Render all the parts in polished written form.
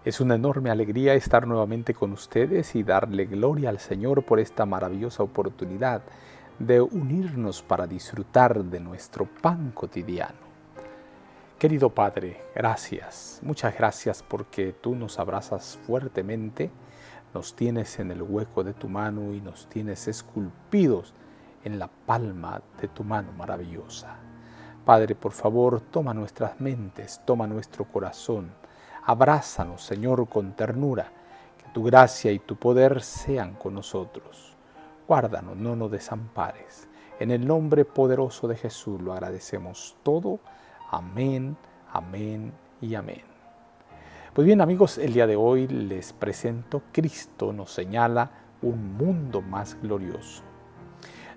Es una enorme alegría estar nuevamente con ustedes y darle gloria al Señor por esta maravillosa oportunidad de unirnos para disfrutar de nuestro pan cotidiano. Querido Padre, gracias, muchas gracias porque tú nos abrazas fuertemente, nos tienes en el hueco de tu mano y nos tienes esculpidos en la palma de tu mano maravillosa. Padre, por favor, toma nuestras mentes, toma nuestro corazón, abrázanos, Señor, con ternura, que tu gracia y tu poder sean con nosotros. Guárdanos, no nos desampares. En el nombre poderoso de Jesús lo agradecemos todo. Amén, amén y amén. Pues bien, amigos, el día de hoy les presento Cristo nos señala un mundo más glorioso.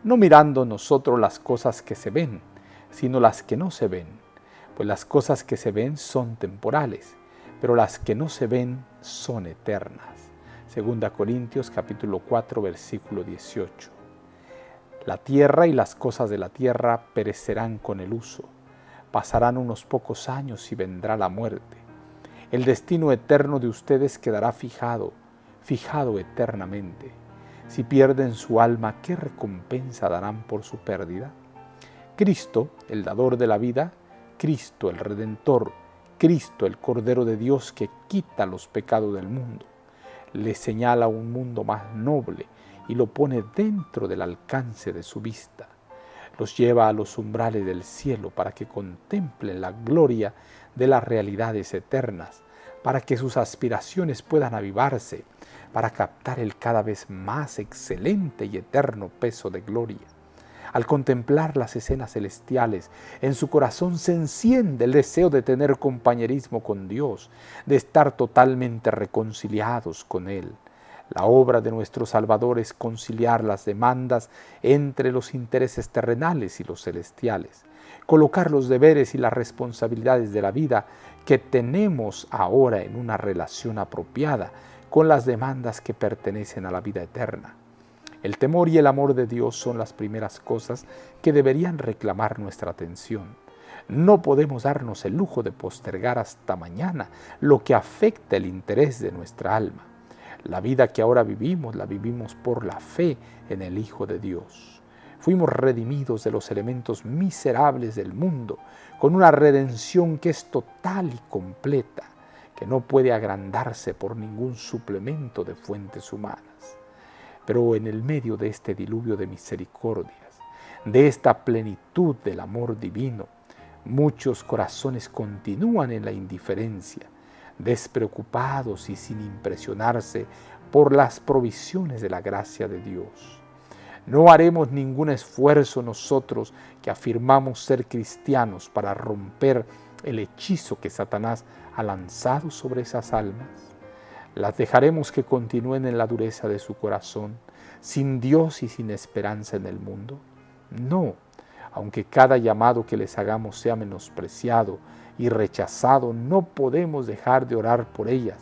No mirando nosotros las cosas que se ven, sino las que no se ven, pues las cosas que se ven son temporales, pero las que no se ven son eternas. 2 Corintios capítulo 4, versículo 18. La tierra y las cosas de la tierra perecerán con el uso. Pasarán unos pocos años y vendrá la muerte. El destino eterno de ustedes quedará fijado eternamente. Si pierden su alma, ¿qué recompensa darán por su pérdida? Cristo, el dador de la vida, Cristo, el Redentor, Cristo, el Cordero de Dios que quita los pecados del mundo, le señala un mundo más noble y lo pone dentro del alcance de su vista. Los lleva a los umbrales del cielo para que contemplen la gloria de las realidades eternas, para que sus aspiraciones puedan avivarse, para captar el cada vez más excelente y eterno peso de gloria. Al contemplar las escenas celestiales, en su corazón se enciende el deseo de tener compañerismo con Dios, de estar totalmente reconciliados con Él. La obra de nuestro Salvador es conciliar las demandas entre los intereses terrenales y los celestiales, colocar los deberes y las responsabilidades de la vida que tenemos ahora en una relación apropiada con las demandas que pertenecen a la vida eterna. El temor y el amor de Dios son las primeras cosas que deberían reclamar nuestra atención. No podemos darnos el lujo de postergar hasta mañana lo que afecta el interés de nuestra alma. La vida que ahora vivimos, la vivimos por la fe en el Hijo de Dios. Fuimos redimidos de los elementos miserables del mundo, con una redención que es total y completa, que no puede agrandarse por ningún suplemento de fuentes humanas. Pero en el medio de este diluvio de misericordias, de esta plenitud del amor divino, muchos corazones continúan en la indiferencia, despreocupados y sin impresionarse por las provisiones de la gracia de Dios. No haremos ningún esfuerzo nosotros que afirmamos ser cristianos para romper el hechizo que Satanás ha lanzado sobre esas almas. Las dejaremos que continúen en la dureza de su corazón, sin Dios y sin esperanza en el mundo. No, aunque cada llamado que les hagamos sea menospreciado y rechazado, no podemos dejar de orar por ellas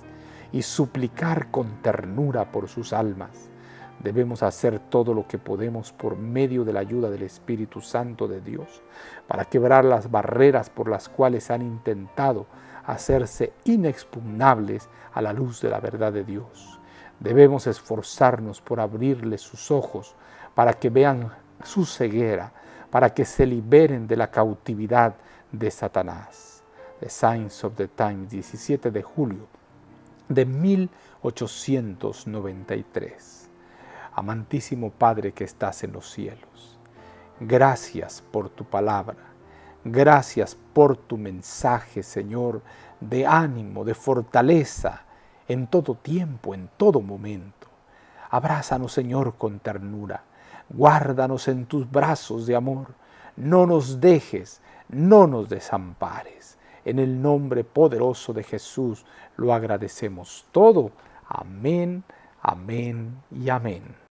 y suplicar con ternura por sus almas. Debemos hacer todo lo que podemos por medio de la ayuda del Espíritu Santo de Dios para quebrar las barreras por las cuales han intentado hacerse inexpugnables a la luz de la verdad de Dios. Debemos esforzarnos por abrirles sus ojos para que vean su ceguera, para que se liberen de la cautividad de Satanás. The Signs of the Times, 17 de julio de 1893. Amantísimo Padre que estás en los cielos, gracias por tu palabra, gracias por tu mensaje, Señor, de ánimo, de fortaleza, en todo tiempo, en todo momento. Abrázanos, Señor, con ternura, guárdanos en tus brazos de amor, no nos dejes, no nos desampares. En el nombre poderoso de Jesús lo agradecemos todo. Amén, amén y amén.